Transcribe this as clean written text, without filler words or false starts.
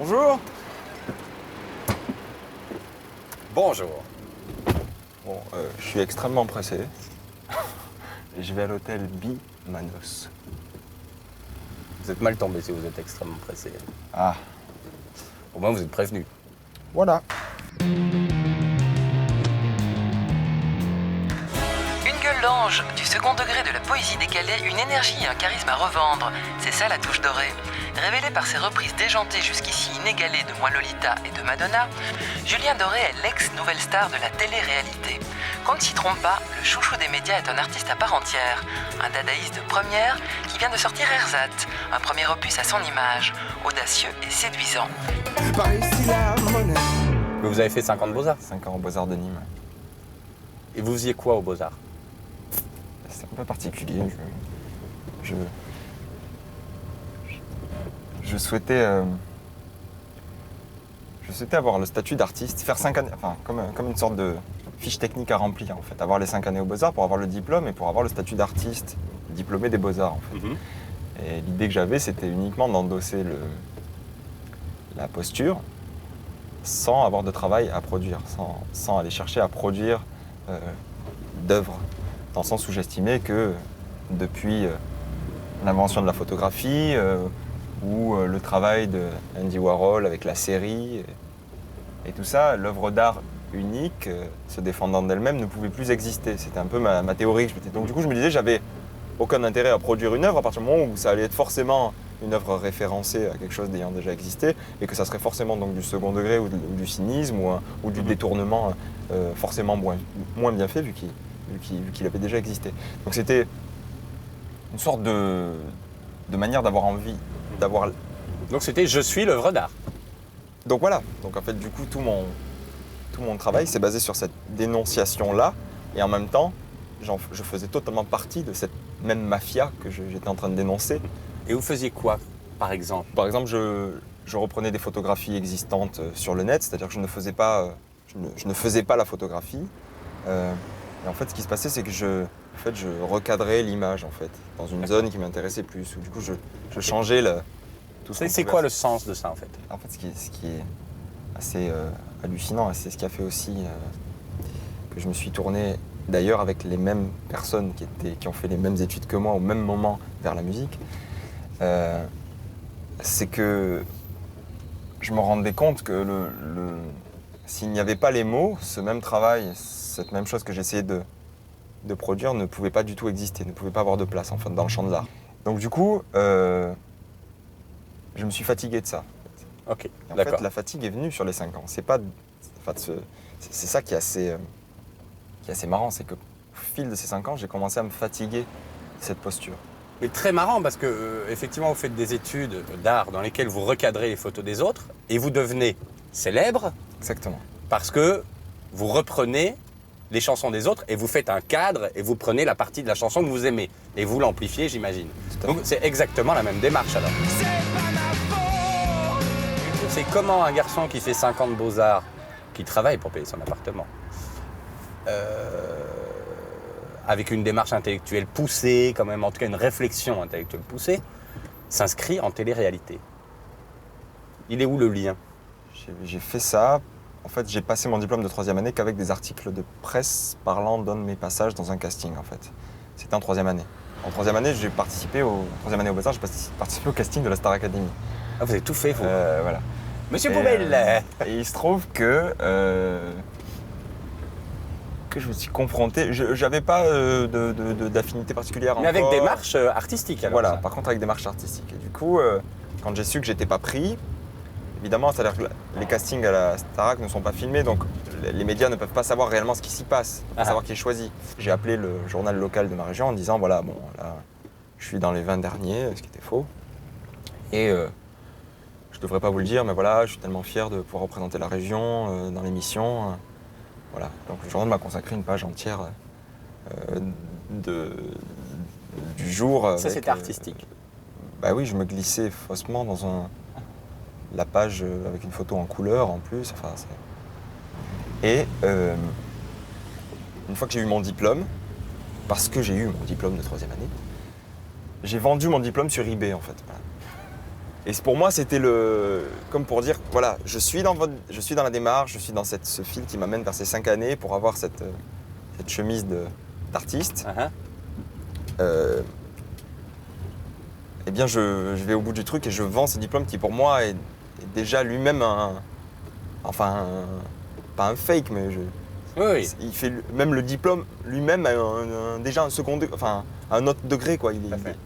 Bonjour. Bonjour. Bon, je suis extrêmement pressé. Et je vais à l'hôtel Bimanos. Vous êtes mal tombé si vous êtes extrêmement pressé. Ah, Au moins, vous êtes prévenu. voilà. Une gueule d'ange, du second degré de la poésie décalée, une énergie et un charisme à revendre. C'est ça la touche dorée. Révélé par ses reprises déjantées jusqu'ici inégalées de Moi Lolita et de Madonna, Julien Doré est l'ex-nouvelle star de la télé-réalité. Qu'on ne s'y trompe pas, le chouchou des médias est un artiste à part entière. Un dadaïste de première qui vient de sortir Ersatz, un premier opus à son image, audacieux et séduisant. Mais vous avez fait 5 ans de Beaux-Arts. 5 ans aux Beaux-Arts de Nîmes. Et vous faisiez quoi aux Beaux-Arts? C'est un peu particulier. Je souhaitais avoir le statut d'artiste, faire 5 années, enfin comme une sorte de fiche technique à remplir en fait, avoir les 5 années aux Beaux-Arts pour avoir le diplôme et pour avoir le statut d'artiste diplômé des Beaux-Arts en fait. Et l'idée que j'avais, c'était uniquement d'endosser la posture sans avoir de travail à produire, sans aller chercher à produire d'œuvres, dans le sens où j'estimais que depuis l'invention de la photographie ou le travail de Andy Warhol avec la série et tout ça, l'œuvre d'art unique, se défendant d'elle-même, ne pouvait plus exister. C'était un peu ma théorie. Donc du coup, je me disais, j'avais aucun intérêt à produire une œuvre à partir du moment où ça allait être forcément une œuvre référencée à quelque chose d'ayant déjà existé et que ça serait forcément donc du second degré ou du cynisme ou du détournement forcément moins bien fait vu qu'il avait déjà existé. Donc c'était une sorte de manière d'avoir envie, d'avoir... Donc c'était « Je suis l'œuvre d'art ». Donc voilà, donc en fait du coup tout mon travail s'est basé sur cette dénonciation-là et en même temps je faisais totalement partie de cette même mafia que j'étais en train de dénoncer. Et vous faisiez quoi, par exemple? Par exemple, je reprenais des photographies existantes sur le net, c'est-à-dire que je ne faisais pas la photographie. Et en fait, ce qui se passait, c'est que je recadrais l'image en fait, dans une zone qui m'intéressait plus. Ou du coup, je changeais tout ce C'est quoi le sens de ça, en fait? En fait, ce qui est assez hallucinant, et c'est ce qui a fait aussi que je me suis tourné d'ailleurs avec les mêmes personnes qui ont fait les mêmes études que moi au même moment vers la musique, c'est que je me rendais compte que s'il n'y avait pas les mots, ce même travail, cette même chose que j'essayais de produire ne pouvait pas du tout exister, ne pouvait pas avoir de place en fait, dans le champ de l'art. Donc du coup, je me suis fatigué de ça. Ok, en d'accord. fait, la fatigue est venue sur les 5 ans. C'est ça qui est assez marrant, c'est qu'au fil de ces 5 ans, j'ai commencé à me fatiguer de cette posture. Mais très marrant parce que, effectivement, vous faites des études d'art dans lesquelles vous recadrez les photos des autres et vous devenez célèbre Exactement. parce que vous reprenez les chansons des autres et vous faites un cadre et vous prenez la partie de la chanson que vous aimez et vous l'amplifiez, j'imagine. Donc c'est exactement la même démarche alors. C'est comment un garçon qui fait 5 ans de Beaux-Arts, qui travaille pour payer son appartement, avec une démarche intellectuelle poussée, quand même, en tout cas une réflexion intellectuelle poussée, s'inscrit en télé-réalité. Il est où le lien? J'ai fait ça. En fait, j'ai passé mon diplôme de 3e année qu'avec des articles de presse parlant d'un de mes passages dans un casting, en fait. C'était en 3e année. En 3e année, j'ai participé au 3e année au Beaux-Arts, j'ai participé au casting de la Star Academy. Ah, vous avez tout fait, vous. Voilà. Monsieur Poubelle. Et il se trouve que je me suis confronté. J'avais pas d'affinité particulière Mais encore. avec démarche artistique, alors. Voilà, Ça. par contre avec démarche artistique. Et du coup, quand j'ai su que j'étais pas pris, évidemment, c'est-à-dire que les castings à la Starac ne sont pas filmés, donc les médias ne peuvent pas savoir réellement ce qui s'y passe, pas savoir qui est choisi. J'ai appelé le journal local de ma région en disant, voilà, bon, là, je suis dans les 20 derniers, ce qui était faux. Et je devrais pas vous le dire, mais voilà, je suis tellement fier de pouvoir représenter la région dans l'émission. Voilà, donc le journal m'a consacré une page entière du jour. Ça, c'était artistique. Bah oui, je me glissais faussement dans la page avec une photo en couleur en plus. Enfin, et une fois que j'ai eu mon diplôme, parce que j'ai eu mon diplôme de 3e année, j'ai vendu mon diplôme sur eBay en fait. Voilà. Et pour moi, c'était comme pour dire, voilà, je suis dans la démarche, je suis dans ce fil qui m'amène vers ces 5 années pour avoir cette chemise d'artiste. Eh bien, je vais au bout du truc et je vends ce diplôme qui, pour moi, est déjà lui-même pas un fake, mais il fait même le diplôme lui-même déjà un second degré, enfin un autre degré, quoi. Tout à fait.